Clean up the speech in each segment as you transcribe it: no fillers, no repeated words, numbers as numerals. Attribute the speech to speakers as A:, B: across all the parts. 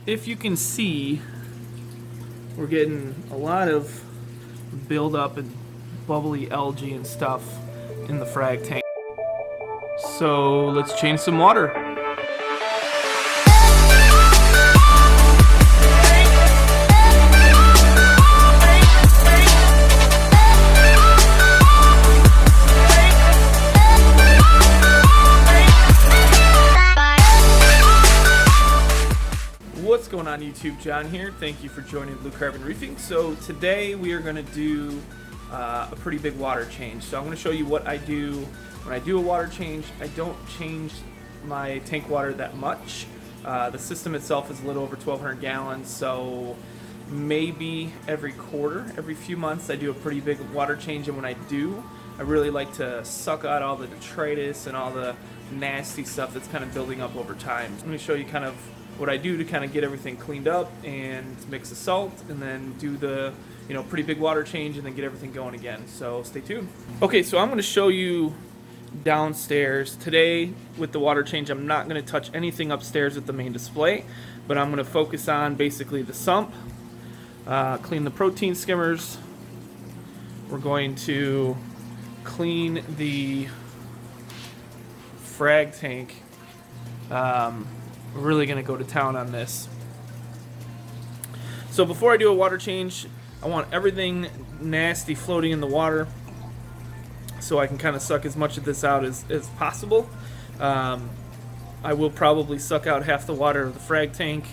A: if you can see, we're getting a lot of buildup and bubbly algae and stuff in the frag tank. So let's change some water. What's going on YouTube? John here. Thank you for joining Blue Carbon Reefing. So today we are going to do a pretty big water change. So I'm going to show you what I do when I do a water change. I don't change my tank water that much. The system itself is a little over 1,200 gallons, so maybe every quarter, every few months I do a pretty big water change. And when I do, I really like to suck out all the detritus and all the nasty stuff that's kind of building up over time. Let me show you kind of what I do to kind of get everything cleaned up and mix the salt, and then do the pretty big water change, and then get everything going again. So stay tuned. Okay, so I'm going to show you downstairs today with the water change. I'm not going to touch anything upstairs with the main display, but I'm going to focus on basically the sump, clean the protein skimmers. We're going to clean the frag tank. We're really going to go to town on this. So before I do a water change, I want everything nasty floating in the water so I can kind of suck as much of this out as possible. I will probably suck out half the water of the frag tank,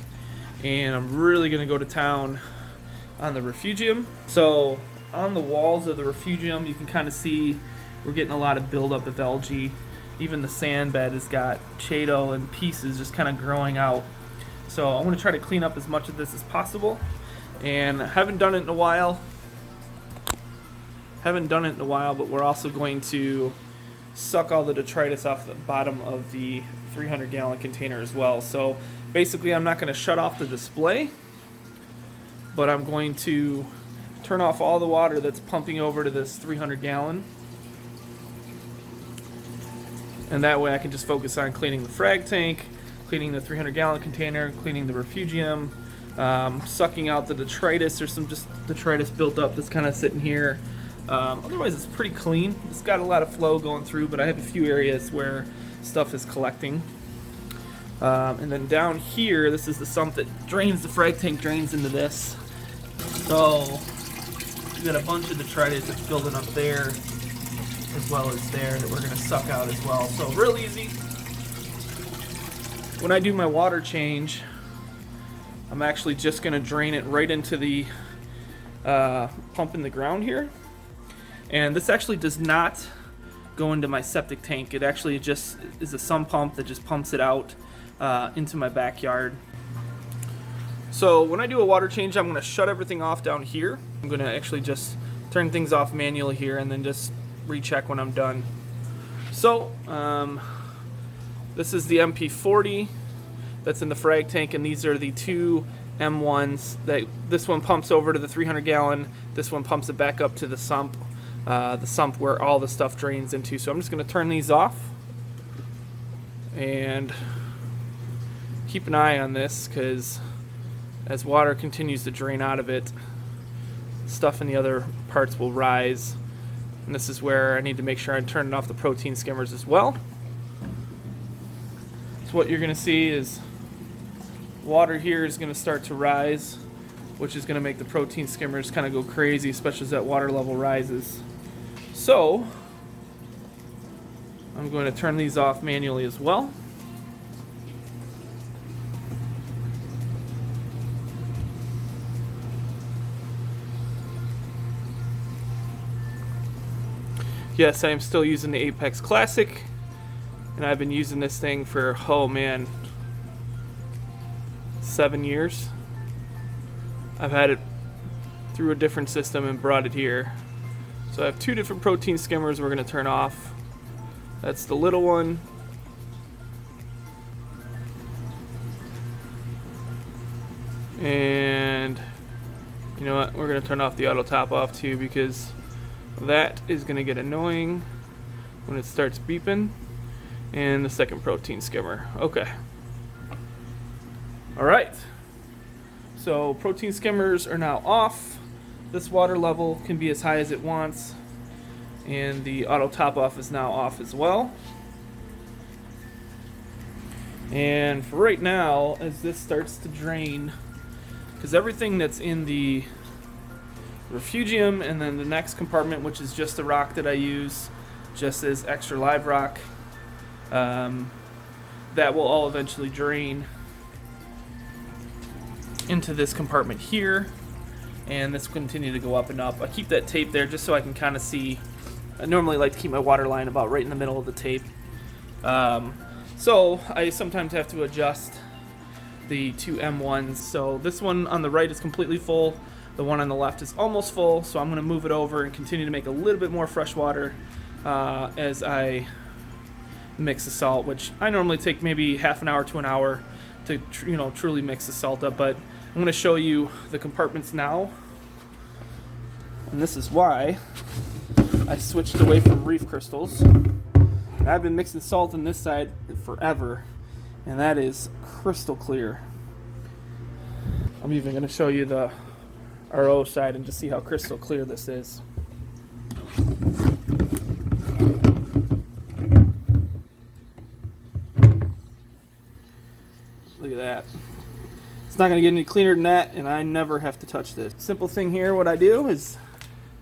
A: and I'm really going to go to town on the refugium. So on the walls of the refugium, you can kind of see we're getting a lot of buildup of algae. Even the sand bed has got chaeto and pieces just kind of growing out. So I'm going to try to clean up as much of this as possible. And I haven't done it in a while. But we're also going to suck all the detritus off the bottom of the 300-gallon container as well. So basically I'm not going to shut off the display, but I'm going to turn off all the water that's pumping over to this 300-gallon. And that way I can just focus on cleaning the frag tank, cleaning the 300-gallon container, cleaning the refugium, sucking out the detritus. There's some just detritus built up that's kind of sitting here. Otherwise it's pretty clean. It's got a lot of flow going through, but I have a few areas where stuff is collecting. And then down here, this is the sump that drains, the frag tank drains into this. So we've got a bunch of detritus that's building up there, as well as there, that we're going to suck out as well. So real easy. When I do my water change, I'm actually just going to drain it right into the pump in the ground here. And this actually does not go into my septic tank. It actually just is a sump pump that just pumps it out into my backyard. So when I do a water change, I'm going to shut everything off down here. I'm going to actually just turn things off manually here, and then just recheck when I'm done. So this is the MP40 that's in the frag tank, and these are the two M1s. This one pumps over to the 300-gallon. This one pumps it back up to the sump where all the stuff drains into. So I'm just going to turn these off and keep an eye on this, because as water continues to drain out of it, stuff in the other parts will rise. And this is where I need to make sure I'm turning off the protein skimmers as well. So what you're going to see is water here is going to start to rise, which is going to make the protein skimmers kind of go crazy, especially as that water level rises. So I'm going to turn these off manually as well. Yes, I am still using the Apex Classic, and I've been using this thing for, 7 years. I've had it through a different system and brought it here. So I have two different protein skimmers we're going to turn off. That's the little one. And you know what, we're going to turn off the auto top off too, because that is going to get annoying when it starts beeping. And the second protein skimmer. Okay. Alright. So protein skimmers are now off. This water level can be as high as it wants, and the auto top off is now off as well. And for right now, as this starts to drain, because everything that's in the refugium and then the next compartment, which is just the rock that I use just as extra live rock, that will all eventually drain into this compartment here, and this will continue to go up and up. I keep that tape there just so I can kind of see. I normally like to keep my water line about right in the middle of the tape. So I sometimes have to adjust the two M1s. So this one on the right is completely full. The one on the left is almost full. So I'm going to move it over and continue to make a little bit more fresh water as I mix the salt, which I normally take maybe half an hour to an hour to truly mix the salt up. But I'm going to show you the compartments now. And this is why I switched away from reef crystals. And I've been mixing salt on this side forever, and that is crystal clear. I'm even going to show you the RO side and just see how crystal clear this is. Look at that. It's not going to get any cleaner than that, and I never have to touch this. Simple thing here, what I do is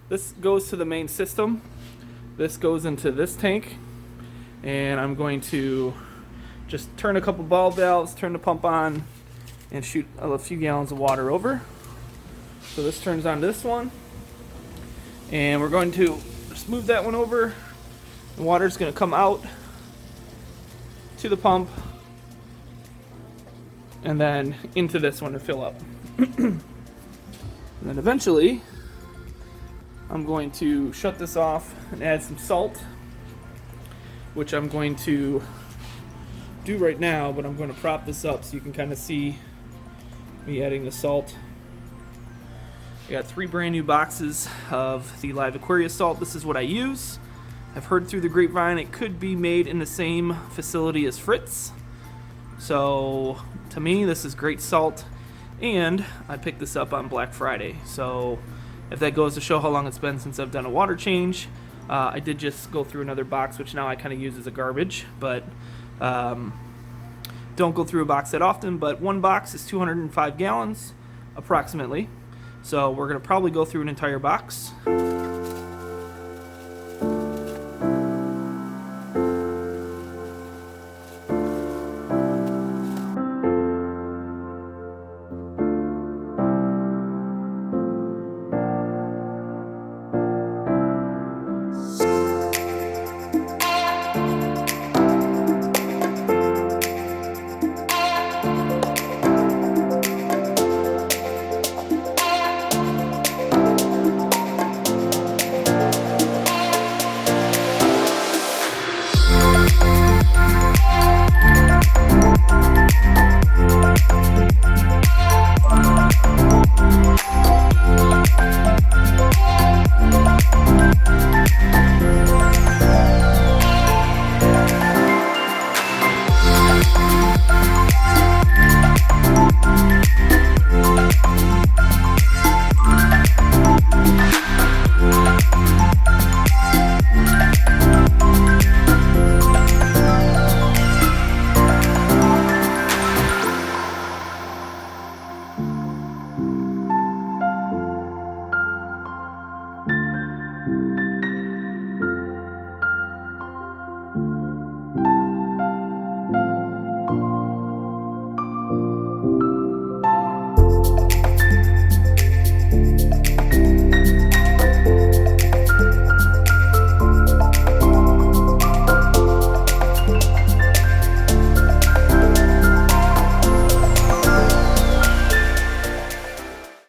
A: this goes to the main system. This goes into this tank, and I'm going to just turn a couple ball valves, turn the pump on, and shoot a few gallons of water over. So this turns on this one, and we're going to just move that one over. The water's going to come out to the pump and then into this one to fill up. And then eventually I'm going to shut this off and add some salt, which I'm going to do right now, but I'm going to prop this up so you can kind of see me adding the salt. I got 3 brand new boxes of the live Aquarius salt. This is what I use. I've heard through the grapevine it could be made in the same facility as Fritz. So to me, this is great salt, and I picked this up on Black Friday. So if that goes to show how long it's been since I've done a water change, I did just go through another box, which now I kind of use as a garbage, but don't go through a box that often. But one box is 205 gallons approximately, so we're going to probably go through an entire box.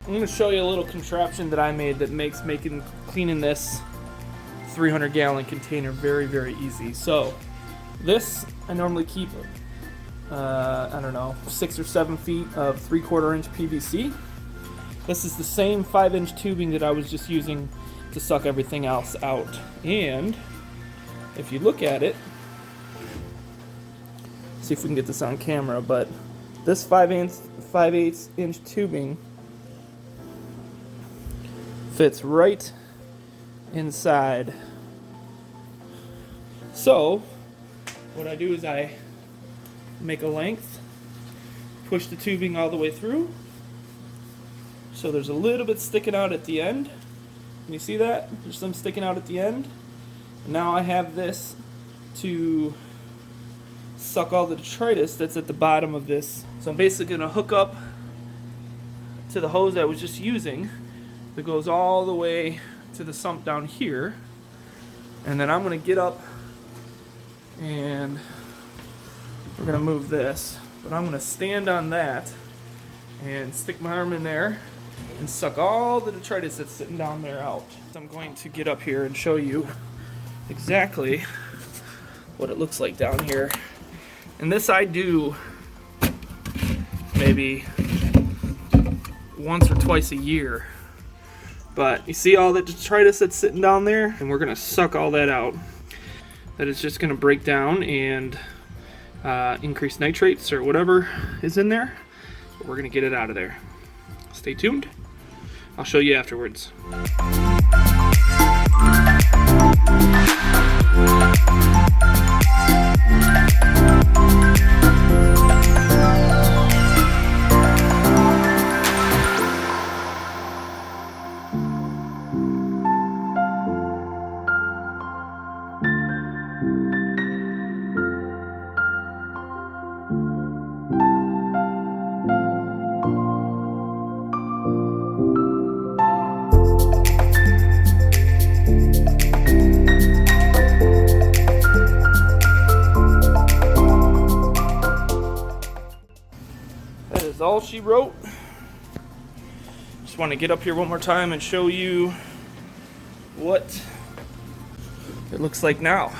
A: I'm going to show you a little contraption that I made that makes cleaning this 300 gallon container very, very easy. So this, I normally keep, I don't know, 6 or 7 feet of 3/4 inch PVC. This is the same 5-inch tubing that I was just using to suck everything else out. And if you look at it, see if we can get this on camera, but this 5 5/8 inch tubing fits right inside. So what I do is I make a length, push the tubing all the way through, so there's a little bit sticking out at the end. Can you see that? There's some sticking out at the end. And now I have this to suck all the detritus that's at the bottom of this. So I'm basically going to hook up to the hose I was just using that goes all the way to the sump down here. And then I'm going to get up and we're going to move this. But I'm going to stand on that and stick my arm in there and suck all the detritus that's sitting down there out. So I'm going to get up here and show you exactly what it looks like down here. And this I do maybe once or twice a year. But you see all the detritus that's sitting down there? And we're gonna suck all that out. That is just gonna break down and increase nitrates or whatever is in there. But we're gonna get it out of there. Stay tuned. I'll show you afterwards. All she wrote. Just want to get up here one more time and show you what it looks like now.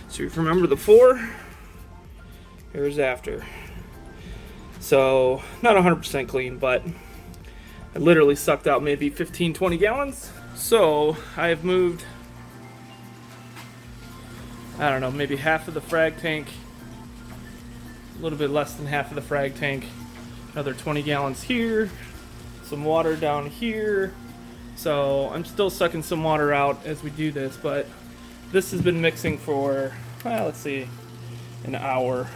A: So if you remember the 4, here's after. So not 100% clean, but I literally sucked out maybe 15-20 gallons. So I have moved, I don't know, maybe half of the frag tank, a little bit less than half of the frag tank. Another 20 gallons here, some water down here. So I'm still sucking some water out as we do this, but this has been mixing for, well, let's see, an hour.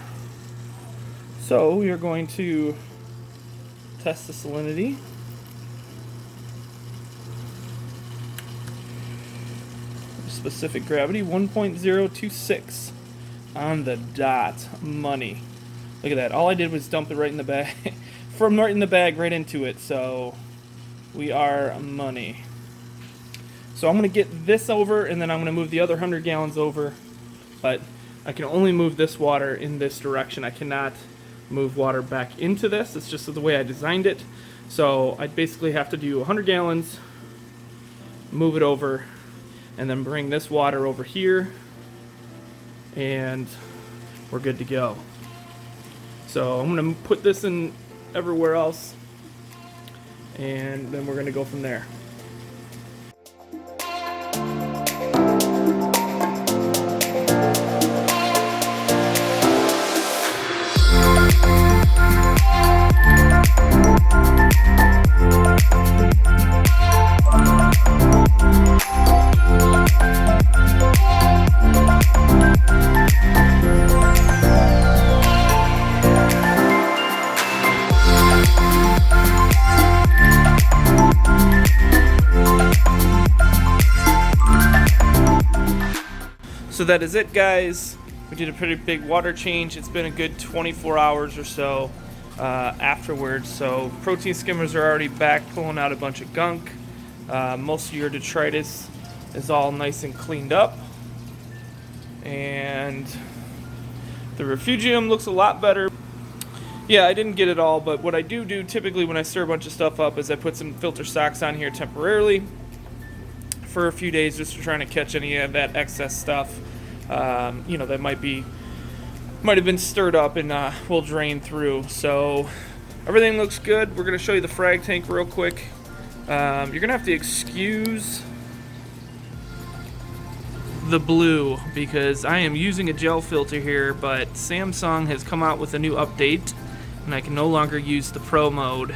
A: So we are going to test the salinity. Specific gravity, 1.026 on the dot. Money. Look at that. All I did was dump it right in the bag. From right in the bag right into it. So we are money. So I'm going to get this over and then I'm going to move the other 100 gallons over. But I can only move this water in this direction. I cannot move water back into this. It's just the way I designed it. So I basically have to do 100 gallons, move it over, and then bring this water over here. And we're good to go. So I'm going to put this in everywhere else, and then we're going to go from there. So that is it, guys. We did a pretty big water change. It's been a good 24 hours or so afterwards. So protein skimmers are already back, pulling out a bunch of gunk. Most of your detritus is all nice and cleaned up. And the refugium looks a lot better. Yeah, I didn't get it all, but what I do typically when I stir a bunch of stuff up is I put some filter socks on here temporarily for a few days, just trying to catch any of that excess stuff, that might have been stirred up and will drain through. So everything looks good. We're going to show you the frag tank real quick. You're going to have to excuse the blue because I am using a gel filter here, but Samsung has come out with a new update and I can no longer use the pro mode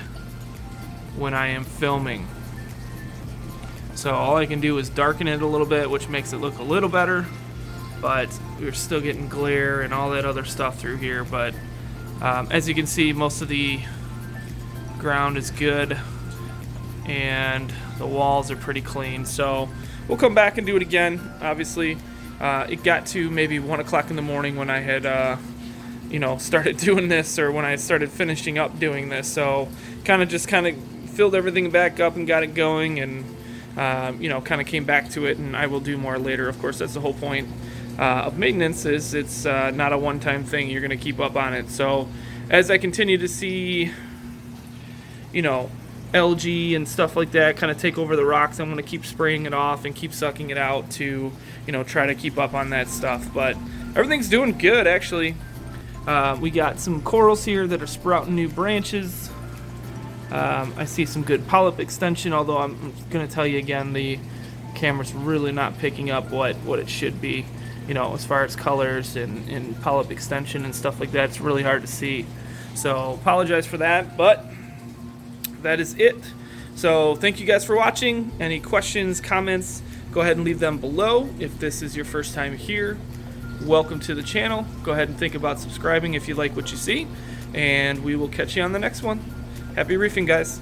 A: when I am filming. So all I can do is darken it a little bit, which makes it look a little better, but we're still getting glare and all that other stuff through here. But as you can see, most of the ground is good and the walls are pretty clean. So we'll come back and do it again. Obviously, it got to maybe 1 o'clock in the morning when I had started doing this, or when I started finishing up doing this. So kind of filled everything back up and got it going, and kind of came back to it, and I will do more later. Of course, that's the whole point of maintenance, is it's not a one-time thing. You're going to keep up on it. So as I continue to see algae and stuff like that kind of take over the rocks, I'm going to keep spraying it off and keep sucking it out to try to keep up on that stuff. But everything's doing good, actually. We got some corals here that are sprouting new branches. I see some good polyp extension, although I'm going to tell you again, the camera's really not picking up what it should be, as far as colors and polyp extension and stuff like that. It's really hard to see. So apologize for that, but that is it. So thank you guys for watching. Any questions, comments, go ahead and leave them below. If this is your first time here, welcome to the channel. Go ahead and think about subscribing if you like what you see, and we will catch you on the next one. Happy reefing, guys.